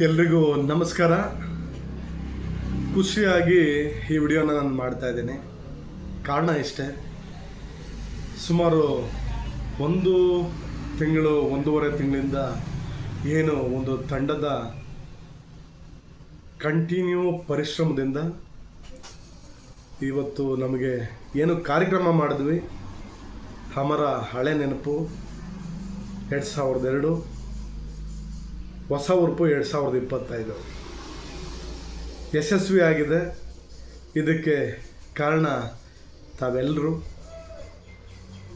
ಎಲ್ರಿಗೂ ನಮಸ್ಕಾರ. ಖುಷಿಯಾಗಿ ಈ ವಿಡಿಯೋನ ನಾನು ಮಾಡ್ತಾ ಇದ್ದೀನಿ. ಕಾರಣ ಇಷ್ಟೇ, ಸುಮಾರು ಒಂದೂವರೆ ತಿಂಗಳಿಂದ ಏನು ಒಂದು ತಂಡದ ಕಂಟಿನ್ಯೂ ಪರಿಶ್ರಮದಿಂದ ಇವತ್ತು ನಮಗೆ ಏನು ಕಾರ್ಯಕ್ರಮ ಮಾಡಿದ್ವಿ, ಹಮರ ಹಳೆ ನೆನಪು 2002 ಹೊಸ ಉರುಪು 2025 ಯಶಸ್ವಿ ಆಗಿದೆ. ಇದಕ್ಕೆ ಕಾರಣ ತಾವೆಲ್ಲರೂ.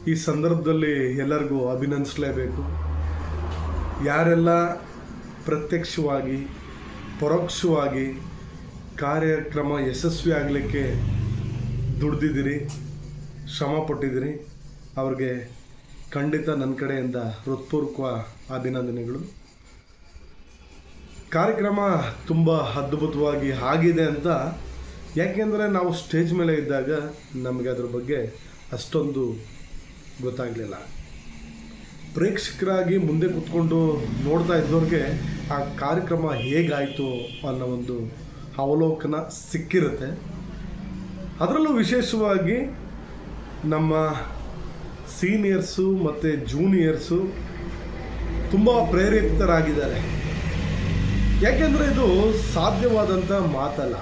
ಈ ಸಂದರ್ಭದಲ್ಲಿ ಎಲ್ಲರಿಗೂ ಅಭಿನಂದಿಸಲೇಬೇಕು. ಯಾರೆಲ್ಲ ಪ್ರತ್ಯಕ್ಷವಾಗಿ ಪರೋಕ್ಷವಾಗಿ ಕಾರ್ಯಕ್ರಮ ಯಶಸ್ವಿ ಆಗಲಿಕ್ಕೆ ದುಡ್ದಿದ್ದೀರಿ, ಶ್ರಮ ಪಟ್ಟಿದ್ದೀರಿ, ಅವ್ರಿಗೆ ಖಂಡಿತ ನನ್ನ ಕಡೆಯಿಂದ ಹೃತ್ಪೂರ್ವಕ ಅಭಿನಂದನೆಗಳು. ಕಾರ್ಯಕ್ರಮ ತುಂಬ ಅದ್ಭುತವಾಗಿ ಆಗಿದೆ ಅಂತ ಯಾಕೆಂದರೆ ನಾವು ಸ್ಟೇಜ್ ಮೇಲೆ ಇದ್ದಾಗ ನಮಗೆ ಅದ್ರ ಬಗ್ಗೆ ಅಷ್ಟೊಂದು ಗೊತ್ತಾಗಲಿಲ್ಲ. ಪ್ರೇಕ್ಷಕರಾಗಿ ಮುಂದೆ ಕೂತ್ಕೊಂಡು ನೋಡ್ತಾ ಇದ್ದವ್ರಿಗೆ ಆ ಕಾರ್ಯಕ್ರಮ ಹೇಗಾಯಿತು ಅನ್ನೋ ಒಂದು ಅವಲೋಕನ ಸಿಕ್ಕಿರುತ್ತೆ. ಅದರಲ್ಲೂ ವಿಶೇಷವಾಗಿ ನಮ್ಮ ಸೀನಿಯರ್ಸು ಮತ್ತು ಜೂನಿಯರ್ಸು ತುಂಬ ಪ್ರೇರೇಪಿತರಾಗಿದ್ದಾರೆ. ಯಾಕೆಂದರೆ ಇದು ಸಾಧ್ಯವಾದಂಥ ಮಾತಲ್ಲ.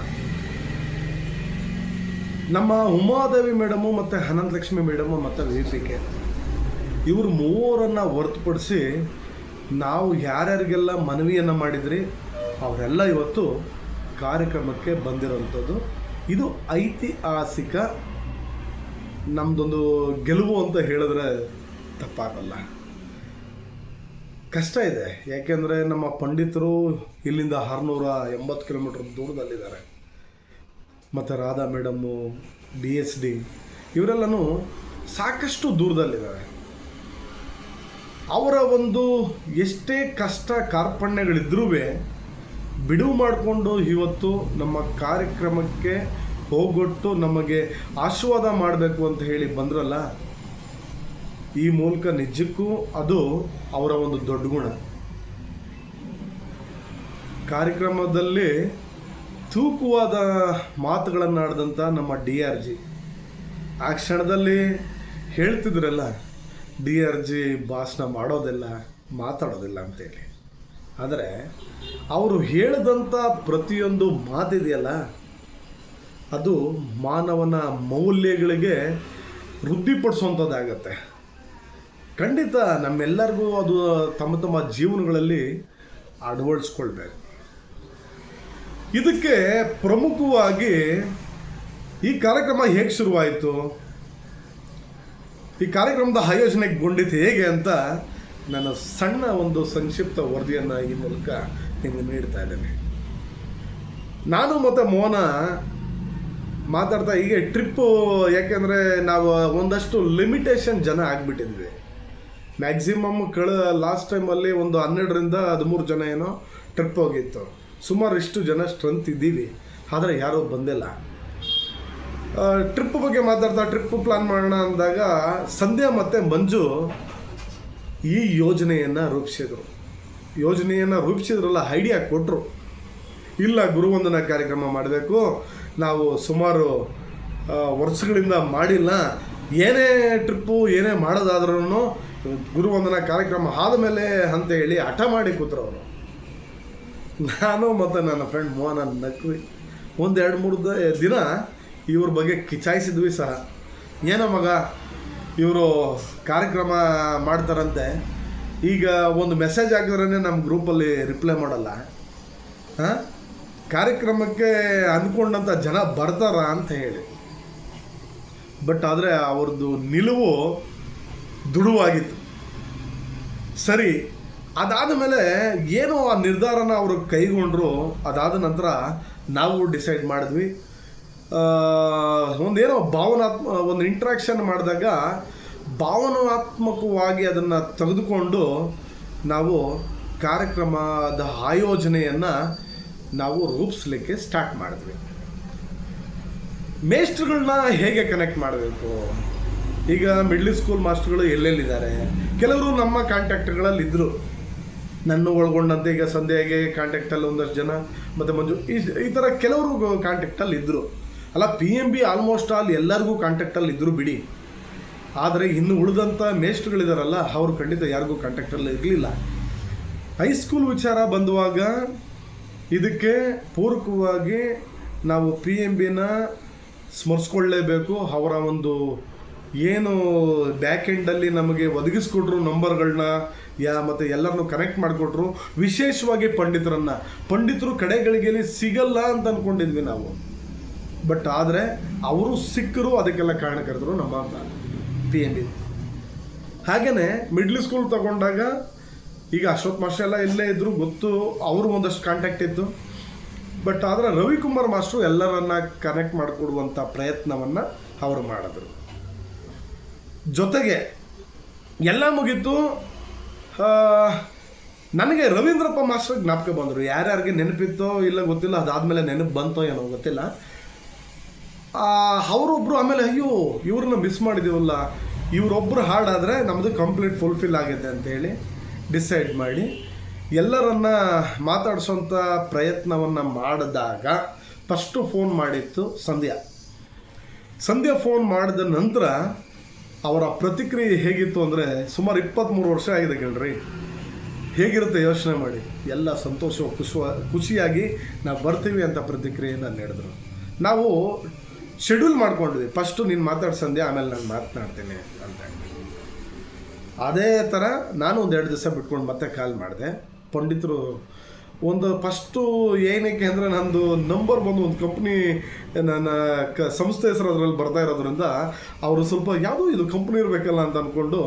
ನಮ್ಮ ಉಮಾದೇವಿ ಮೇಡಮು ಮತ್ತು ಅನಂತಲಕ್ಷ್ಮಿ ಮೇಡಮು ಮತ್ತು ವೇದಿಕೆ ಇವರು ಮೂವರನ್ನು ಹೊರತುಪಡಿಸಿ ನಾವು ಯಾರ್ಯಾರಿಗೆಲ್ಲ ಮನವಿಯನ್ನು ಮಾಡಿದ್ರಿ ಅವರೆಲ್ಲ ಇವತ್ತು ಕಾರ್ಯಕ್ರಮಕ್ಕೆ ಬಂದಿರೋವಂಥದ್ದು. ಇದು ಐತಿಹಾಸಿಕ ನಮ್ಮದೊಂದು ಗೆಲುವು ಅಂತ ಹೇಳಿದ್ರೆ ತಪ್ಪಾಗಲ್ಲ. ಕಷ್ಟ ಇದೆ, ಯಾಕೆಂದರೆ ನಮ್ಮ ಪಂಡಿತರು ಇಲ್ಲಿಂದ 680 ಕಿಲೋಮೀಟ್ರ್ ದೂರದಲ್ಲಿದ್ದಾರೆ. ಮತ್ತು ರಾಧಾ ಮೇಡಮ್ಮು, BSD ಇವರೆಲ್ಲನೂ ಸಾಕಷ್ಟು ದೂರದಲ್ಲಿದ್ದಾರೆ. ಅವರ ಒಂದು ಎಷ್ಟೇ ಕಷ್ಟ ಕಾರ್ಪಣ್ಯಗಳಿದ್ರೂ ಬಿಡುವು ಮಾಡಿಕೊಂಡು ಇವತ್ತು ನಮ್ಮ ಕಾರ್ಯಕ್ರಮಕ್ಕೆ ಹೋಗೊಟ್ಟು ನಮಗೆ ಆಶೀರ್ವಾದ ಮಾಡಬೇಕು ಅಂತ ಹೇಳಿ ಬಂದ್ರಲ್ಲ, ಈ ಮೂಲಕ ನಿಜಕ್ಕೂ ಅದು ಅವರ ಒಂದು ದೊಡ್ಡ ಗುಣ. ಕಾರ್ಯಕ್ರಮದಲ್ಲಿ ತೂಕವಾದ ಮಾತುಗಳನ್ನು ಆಡಿದಂಥ ನಮ್ಮ DRG ಆ ಕ್ಷಣದಲ್ಲಿ ಹೇಳ್ತಿದ್ರಲ್ಲ, DRG ಭಾಷಣ ಮಾಡೋದಿಲ್ಲ, ಮಾತಾಡೋದಿಲ್ಲ ಅಂತೇಳಿ. ಆದರೆ ಅವರು ಹೇಳಿದಂಥ ಪ್ರತಿಯೊಂದು ಮಾತಿದೆಯಲ್ಲ, ಅದು ಮಾನವನ ಮೌಲ್ಯಗಳಿಗೆ ವೃದ್ಧಿಪಡಿಸುವಂಥದ್ದಾಗತ್ತೆ. ಖಂಡಿತ ನಮ್ಮೆಲ್ಲರಿಗೂ ಅದು ತಮ್ಮ ತಮ್ಮ ಜೀವನಗಳಲ್ಲಿ ಅಳವಡಿಸ್ಕೊಳ್ಬೇಕು. ಇದಕ್ಕೆ ಪ್ರಮುಖವಾಗಿ ಈ ಕಾರ್ಯಕ್ರಮ ಹೇಗೆ ಶುರುವಾಯಿತು, ಈ ಕಾರ್ಯಕ್ರಮದ ಆಯೋಜನೆಗೊಂಡಿದ್ದು ಹೇಗೆ ಅಂತ ನಾನು ಸಣ್ಣ ಒಂದು ಸಂಕ್ಷಿಪ್ತ ವರದಿಯನ್ನು ಈ ಮೂಲಕ ನಿಮಗೆ ನೀಡ್ತಾ ಇದ್ದೇನೆ. ನಾನು ಮತ್ತು ಮೋನ ಮಾತಾಡ್ತಾ ಹೀಗೆ ಟ್ರಿಪ್ಪು, ಯಾಕೆಂದರೆ ನಾವು ಒಂದಷ್ಟು ಲಿಮಿಟೇಷನ್ ಜನ ಆಗಿಬಿಟ್ಟಿದ್ವಿ. ಮ್ಯಾಕ್ಸಿಮಮ್ ಲಾಸ್ಟ್ ಟೈಮಲ್ಲಿ ಒಂದು 12ರಿಂದ 13 ಜನ ಏನೋ ಟ್ರಿಪ್ ಹೋಗಿತ್ತು. ಸುಮಾರು ಇಷ್ಟು ಜನ ಸ್ಟ್ರೆಂತ್ ಇದ್ದೀವಿ, ಆದರೆ ಯಾರೂ ಬಂದಿಲ್ಲ. ಟ್ರಿಪ್ ಬಗ್ಗೆ ಮಾತಾಡ್ತಾ ಟ್ರಿಪ್ಪು ಪ್ಲ್ಯಾನ್ ಮಾಡೋಣ ಅಂದಾಗ ಸಂಧ್ಯಾ ಮತ್ತು ಮಂಜು ಈ ಯೋಜನೆಯನ್ನು ರೂಪಿಸಿದ್ರಲ್ಲ, ಐಡಿಯಾ ಕೊಟ್ಟರು. ಇಲ್ಲ, ಗುರುವಂದನಾ ಕಾರ್ಯಕ್ರಮ ಮಾಡಬೇಕು, ನಾವು ಸುಮಾರು ವರ್ಷಗಳಿಂದ ಮಾಡಿಲ್ಲ, ಏನೇ ಟ್ರಿಪ್ಪು ಏನೇ ಮಾಡೋದಾದ್ರೂ ಗುರುವಂದನಾ ಕಾರ್ಯಕ್ರಮ ಆದಮೇಲೆ ಅಂತ ಹೇಳಿ ಹಠ ಮಾಡಿ ಕೂತ್ರವರು. ನಾನು ಮತ್ತು ನನ್ನ ಫ್ರೆಂಡ್ ಮೋಹನ ನಕ್ವಿ 1-2-3 ದಿನ ಇವ್ರ ಬಗ್ಗೆ ಕಿಚಾಯಿಸಿದ್ವಿ ಸಹ. ಏನೋ ಮಗ, ಇವರು ಕಾರ್ಯಕ್ರಮ ಮಾಡ್ತಾರಂತೆ, ಈಗ ಒಂದು ಮೆಸೇಜ್ ಹಾಕಿದ್ರೇ ನಮ್ಮ ಗ್ರೂಪಲ್ಲಿ ರಿಪ್ಲೈ ಮಾಡಲ್ಲ, ಕಾರ್ಯಕ್ರಮಕ್ಕೆ ಅಂದ್ಕೊಂಡಂಥ ಜನ ಬರ್ತಾರ ಅಂತ ಹೇಳಿ. ಬಟ್ ಆದರೆ ಅವ್ರದ್ದು ನಿಲುವು ದುಡುವಾಗಿತ್ತು. ಸರಿ, ಅದಾದ ಮೇಲೆ ಏನೋ ಆ ನಿರ್ಧಾರನ ಅವರು ಕೈಗೊಂಡ್ರು. ಅದಾದ ನಂತರ ನಾವು ಡಿಸೈಡ್ ಮಾಡಿದ್ವಿ, ಒಂದೇನೋ ಒಂದು ಇಂಟ್ರಾಕ್ಷನ್ ಮಾಡಿದಾಗ ಭಾವನಾತ್ಮಕವಾಗಿ ಅದನ್ನು ತೆಗೆದುಕೊಂಡು ನಾವು ಕಾರ್ಯಕ್ರಮದ ಆಯೋಜನೆಯನ್ನು ನಾವು ರೂಪಿಸಲಿಕ್ಕೆ ಸ್ಟಾರ್ಟ್ ಮಾಡಿದ್ವಿ. ಮೇಸ್ಟ್ರುಗಳನ್ನ ಹೇಗೆ ಕನೆಕ್ಟ್ ಮಾಡಬೇಕು, ಈಗ ಮಿಡ್ಲ್ ಸ್ಕೂಲ್ ಮಾಸ್ಟರ್ಗಳು ಎಲ್ಲೆಲ್ಲಿದ್ದಾರೆ, ಕೆಲವರು ನಮ್ಮ ಕಾಂಟ್ಯಾಕ್ಟ್ಗಳಲ್ಲಿ ಇದ್ದರು. ನನ್ನ ಒಳಗೊಂಡಂತೆ ಈಗ ಸಂಧ್ಯಾಗೆ ಕಾಂಟ್ಯಾಕ್ಟಲ್ಲಿ ಒಂದಷ್ಟು ಜನ, ಮತ್ತು ಮಂಜು ಈ ಥರ ಕೆಲವರು ಕಾಂಟ್ಯಾಕ್ಟಲ್ಲಿ ಇದ್ದರು. ಅಲ್ಲ, PMB ಆಲ್ಮೋಸ್ಟ್ ಆಲ್ ಎಲ್ಲರಿಗೂ ಕಾಂಟ್ಯಾಕ್ಟಲ್ಲಿ ಇದ್ದರು ಬಿಡಿ. ಆದರೆ ಇನ್ನು ಉಳಿದಂಥ ಮೇಸ್ಟ್ರುಗಳಿದಾರಲ್ಲ, ಅವರು ಖಂಡಿತ ಯಾರಿಗೂ ಕಾಂಟ್ಯಾಕ್ಟಲ್ಲಿ ಇರಲಿಲ್ಲ. ಹೈಸ್ಕೂಲ್ ವಿಚಾರ ಬಂದುವಾಗ ಇದಕ್ಕೆ ಪೂರಕವಾಗಿ ನಾವು PMBನ ಸ್ಮರಿಸ್ಕೊಳ್ಳೇಬೇಕು. ಅವರ ಒಂದು ಏನು ಬ್ಯಾಕ್ ಎಂಡಲ್ಲಿ ನಮಗೆ ಒದಗಿಸ್ಕೊಟ್ರು ನಂಬರ್ಗಳನ್ನ, ಮತ್ತು ಎಲ್ಲರನ್ನೂ ಕನೆಕ್ಟ್ ಮಾಡಿಕೊಟ್ರು. ವಿಶೇಷವಾಗಿ ಪಂಡಿತರು ಕಡೆಗಳಿಗೆ ಸಿಗಲ್ಲ ಅಂತ ಅಂದ್ಕೊಂಡಿದ್ವಿ ನಾವು. ಬಟ್ ಆದರೆ ಅವರು ಸಿಕ್ಕರು, ಅದಕ್ಕೆಲ್ಲ ಕಾರಣಕರ್ತರು ನಮ್ಮ PMB. ಹಾಗೆಯೇ ಮಿಡ್ಲ್ ಸ್ಕೂಲ್ ತಗೊಂಡಾಗ ಈಗ ಅಶ್ವಥ್ ಮಾಸ್ಟರ್ ಎಲ್ಲ ಇಲ್ಲೇ ಇದ್ದರು, ಗೊತ್ತು, ಅವರು ಒಂದಷ್ಟು ಕಾಂಟ್ಯಾಕ್ಟ್ ಇತ್ತು. ಬಟ್ ಆದರೆ ರವಿಕುಮಾರ್ ಮಾಸ್ಟ್ರು ಎಲ್ಲರನ್ನ ಕನೆಕ್ಟ್ ಮಾಡಿಕೊಡುವಂಥ ಪ್ರಯತ್ನವನ್ನು ಅವರು ಮಾಡಿದ್ರು. ಜೊತೆಗೆ ಎಲ್ಲ ಮುಗೀತು. ನನಗೆ ರವೀಂದ್ರಪ್ಪ ಮಾಸ್ಟರ್ ಜ್ಞಾಪಕ ಬಂದರು. ಯಾರ್ಯಾರಿಗೆ ನೆನಪಿತ್ತೋ ಇಲ್ಲ ಗೊತ್ತಿಲ್ಲ, ಅದಾದಮೇಲೆ ನೆನಪು ಬಂತೋ ಏನೋ ಗೊತ್ತಿಲ್ಲ. ಅವರೊಬ್ಬರು ಆಮೇಲೆ ಅಯ್ಯೋ ಇವ್ರನ್ನ ಮಿಸ್ ಮಾಡಿದ್ದೀವಲ್ಲ, ಇವರೊಬ್ಬರು ಹಾಡಾದರೆ ನಮ್ಮದು ಕಂಪ್ಲೀಟ್ ಫುಲ್ಫಿಲ್ ಆಗಿದೆ ಅಂತೇಳಿ ಡಿಸೈಡ್ ಮಾಡಿ ಎಲ್ಲರನ್ನ ಮಾತಾಡಿಸೋಂಥ ಪ್ರಯತ್ನವನ್ನು ಮಾಡಿದಾಗ ಫಸ್ಟು ಫೋನ್ ಮಾಡಿತ್ತು ಸಂಧ್ಯಾ ಫೋನ್ ಮಾಡಿದ ನಂತರ ಅವರ ಪ್ರತಿಕ್ರಿಯೆ ಹೇಗಿತ್ತು ಅಂದರೆ, ಸುಮಾರು 23 ವರ್ಷ ಆಗಿದೆ ಕೇಳ್ರಿ, ಹೇಗಿರುತ್ತೆ ಯೋಚನೆ ಮಾಡಿ. ಎಲ್ಲ ಸಂತೋಷ ಖುಷಿಯಾಗಿ ನಾವು ಬರ್ತೀವಿ ಅಂತ ಪ್ರತಿಕ್ರಿಯೆಯನ್ನು ನೀಡಿದ್ರು. ನಾವು ಶೆಡ್ಯೂಲ್ ಮಾಡ್ಕೊಂಡಿದ್ವಿ, ಫಸ್ಟು ನೀನು ಮಾತಾಡಿ ಸಂಧ್ಯಾ, ಆಮೇಲೆ ನಾನು ಮಾತನಾಡ್ತೀನಿ ಅಂತ. ಅದೇ ಥರ ನಾನು ಒಂದು 2 ದಿವಸ ಬಿಟ್ಕೊಂಡು ಮತ್ತೆ ಕಾಲ್ ಮಾಡಿದೆ. ಪಂಡಿತರು ಒಂದು ಫಸ್ಟು ಏನಕ್ಕೆ ಅಂದರೆ, ನಂದು ನಂಬರ್ ಬಂದು ಒಂದು ಕಂಪ್ನಿ ನನ್ನ ಸಂಸ್ಥೆ ಹೆಸರು ಅದರಲ್ಲಿ ಬರ್ತಾ ಇರೋದ್ರಿಂದ ಅವರು ಸ್ವಲ್ಪ ಯಾವುದೋ ಇದು ಕಂಪ್ನಿ ಇರಬೇಕಲ್ಲ ಅಂತ ಅಂದ್ಕೊಂಡು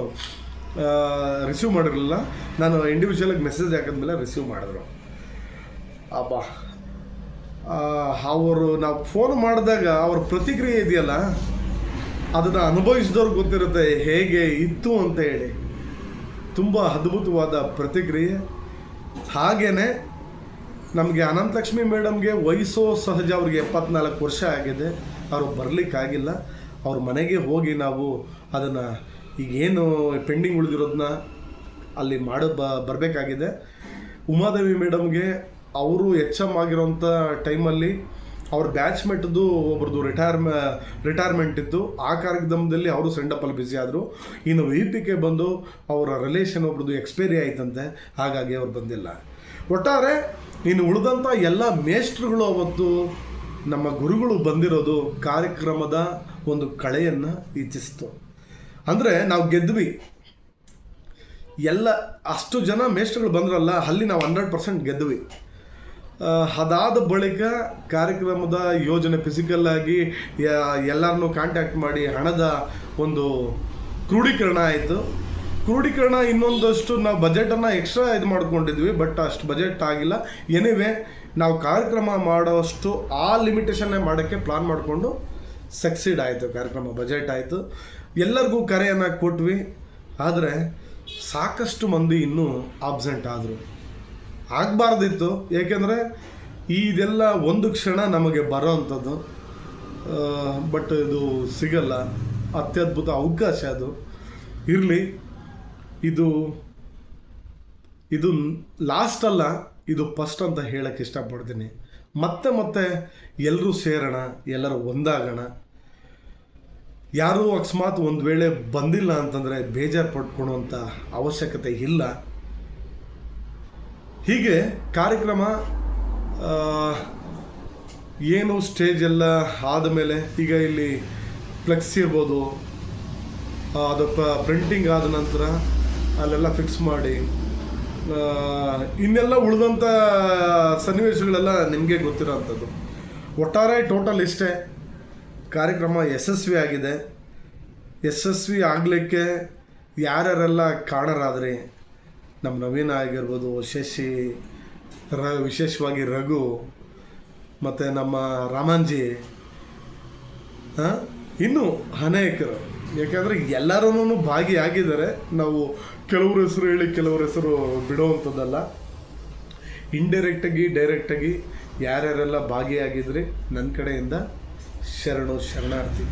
ರಿಸೀವ್ ಮಾಡಿರಲಿಲ್ಲ. ನಾನು ಇಂಡಿವಿಜುವಲಾಗಿ ಮೆಸೇಜ್ ಹಾಕಿದ್ಮೇಲೆ ರಿಸೀವ್ ಮಾಡಿದ್ರು. ಅಬ್ಬಾ, ಅವರು ನಾವು ಫೋನ್ ಮಾಡಿದಾಗ ಅವ್ರ ಪ್ರತಿಕ್ರಿಯೆ ಇದೆಯಲ್ಲ, ಅದನ್ನು ಅನುಭವಿಸಿದವ್ರಿಗೆ ಗೊತ್ತಿರುತ್ತೆ ಹೇಗೆ ಇತ್ತು ಅಂತ ಹೇಳಿ. ತುಂಬ ಅದ್ಭುತವಾದ ಪ್ರತಿಕ್ರಿಯೆ. ಹಾಗೆಯೇ ನಮಗೆ ಅನಂತಲಕ್ಷ್ಮಿ ಮೇಡಮ್ಗೆ ವಯಸ್ಸು ಸಹಜ, ಅವ್ರಿಗೆ 74 ವರ್ಷ ಆಗಿದೆ, ಅವರು ಬರಲಿಕ್ಕಾಗಿಲ್ಲ. ಅವ್ರ ಮನೆಗೆ ಹೋಗಿ ನಾವು ಅದನ್ನು ಈಗೇನು ಪೆಂಡಿಂಗ್ ಉಳಿದಿರೋದನ್ನ ಅಲ್ಲಿ ಬರಬೇಕಾಗಿದೆ. ಉಮಾದೇವಿ ಮೇಡಮ್ಗೆ ಅವರು HM ಆಗಿರೋಂಥ ಟೈಮಲ್ಲಿ ಅವ್ರ ಬ್ಯಾಚ್ಮೆಟ್ದು ಒಬ್ರದ್ದು ರಿಟೈರ್ಮೆಂಟ್ ಇತ್ತು. ಆ ಕಾರ್ಯಕ್ರಮದಲ್ಲಿ ಅವರು ಸೆಂಡಪ್ಪಲ್ಲಿ ಬ್ಯುಸಿ ಆದರು. ಇನ್ನು VPK ಬಂದು ಅವರ ರಿಲೇಷನ್ ಒಬ್ರದ್ದು ಎಕ್ಸ್ಪೈರಿ ಆಯ್ತಂತೆ, ಹಾಗಾಗಿ ಅವ್ರು ಬಂದಿಲ್ಲ. ಒಟ್ಟಾರೆ ಇನ್ನು ಉಳಿದಂಥ ಎಲ್ಲ ಮೇಸ್ಟ್ರುಗಳು ಅವತ್ತು ನಮ್ಮ ಗುರುಗಳು ಬಂದಿರೋದು ಕಾರ್ಯಕ್ರಮದ ಒಂದು ಕಳೆಯನ್ನು ಇಚ್ಛಿಸ್ತು. ಅಂದರೆ ನಾವು ಗೆದ್ವಿ, ಎಲ್ಲ ಅಷ್ಟು ಜನ ಮೇಸ್ಟ್ರುಗಳು ಬಂದ್ರಲ್ಲ, ಅಲ್ಲಿ ನಾವು 100% ಗೆದ್ವಿ. ಅದಾದ ಬಳಿಕ ಕಾರ್ಯಕ್ರಮದ ಯೋಜನೆ ಫಿಸಿಕಲ್ಲಾಗಿ ಎಲ್ಲರನ್ನೂ ಕಾಂಟ್ಯಾಕ್ಟ್ ಮಾಡಿ ಹಣದ ಒಂದು ಕ್ರೋಢೀಕರಣ ಆಯಿತು. ಕ್ರೋಢೀಕರಣ ಇನ್ನೊಂದಷ್ಟು ನಾವು ಬಜೆಟನ್ನು ಎಕ್ಸ್ಟ್ರಾ ಇದು ಮಾಡ್ಕೊಂಡಿದ್ವಿ, ಬಟ್ ಅಷ್ಟು ಬಜೆಟ್ ಆಗಿಲ್ಲ. ಎನಿವೆ ನಾವು ಕಾರ್ಯಕ್ರಮ ಮಾಡೋಷ್ಟು ಆ ಲಿಮಿಟೇಷನ್ನೇ ಮಾಡೋಕ್ಕೆ ಪ್ಲಾನ್ ಮಾಡಿಕೊಂಡು ಸಕ್ಸೀಡ್ ಆಯಿತು. ಕಾರ್ಯಕ್ರಮ ಬಜೆಟ್ ಆಯಿತು, ಎಲ್ಲರಿಗೂ ಕರೆಯನ್ನು ಕೊಟ್ವಿ. ಆದರೆ ಸಾಕಷ್ಟು ಮಂದಿ ಇನ್ನೂ ಆಬ್ಸೆಂಟ್ ಆದರು. ಆಗಬಾರ್ದಿತ್ತು, ಏಕೆಂದರೆ ಇದೆಲ್ಲ ಒಂದು ಕ್ಷಣ ನಮಗೆ ಬರೋ ಅಂಥದ್ದು, ಬಟ್ ಇದು ಸಿಗಲ್ಲ. ಅತ್ಯದ್ಭುತ ಅವಕಾಶ ಅದು. ಇರಲಿ, ಇದು ಲಾಸ್ಟ್ ಅಲ್ಲ, ಇದು ಫಸ್ಟ್ ಅಂತ ಹೇಳಕ್ಕೆ ಇಷ್ಟಪಡ್ತೀನಿ. ಮತ್ತೆ ಎಲ್ಲರೂ ಸೇರೋಣ, ಎಲ್ಲರೂ ಒಂದಾಗೋಣ. ಯಾರೂ ಅಕಸ್ಮಾತ್ ಒಂದು ವೇಳೆ ಬಂದಿಲ್ಲ ಅಂತಂದರೆ ಬೇಜಾರು ಪಡ್ಕೊಳ್ಳುವಂಥ ಅವಶ್ಯಕತೆ ಇಲ್ಲ. ಹೀಗೆ ಕಾರ್ಯಕ್ರಮ ಏನು ಸ್ಟೇಜ್ ಎಲ್ಲ ಆದಮೇಲೆ ಈಗ ಇಲ್ಲಿ ಫ್ಲೆಕ್ಸ್ ಇರ್ಬೋದು, ಅದು ಪ್ರಿಂಟಿಂಗ್ ಆದ ನಂತರ ಅಲ್ಲೆಲ್ಲ ಫಿಕ್ಸ್ ಮಾಡಿ ಇನ್ನೆಲ್ಲ ಉಳಿದಂಥ ಸನ್ನಿವೇಶಗಳೆಲ್ಲ ನಿಮಗೆ ಗೊತ್ತಿರೋ ಅಂಥದ್ದು. ಒಟ್ಟಾರೆ ಟೋಟಲ್ ಇಷ್ಟೇ, ಕಾರ್ಯಕ್ರಮ ಯಶಸ್ವಿ ಆಗಿದೆ. ಯಶಸ್ವಿ ಆಗಲಿಕ್ಕೆ ಯಾರ್ಯಾರೆಲ್ಲ ಕಾರಣರಾದ್ರಿ, ನಮ್ಮ ನವೀನ ಆಗಿರ್ಬೋದು, ಶಶಿ, ವಿಶೇಷವಾಗಿ ರಘು, ಮತ್ತು ನಮ್ಮ ರಾಮಂಜಿ, ಇನ್ನೂ ಅನೇಕರು. ಯಾಕೆಂದರೆ ಎಲ್ಲರೂ ಭಾಗಿಯಾಗಿದ್ದಾರೆ. ನಾವು ಕೆಲವ್ರ ಹೆಸರು ಹೇಳಿ ಕೆಲವ್ರ ಹೆಸರು ಬಿಡುವಂಥದ್ದಲ್ಲ. ಇಂಡೈರೆಕ್ಟಾಗಿ ಡೈರೆಕ್ಟಾಗಿ ಯಾರ್ಯಾರೆಲ್ಲ ಭಾಗಿಯಾಗಿದ್ರಿ, ನನ್ನ ಕಡೆಯಿಂದ ಶರಣಾರ್ಥಿ.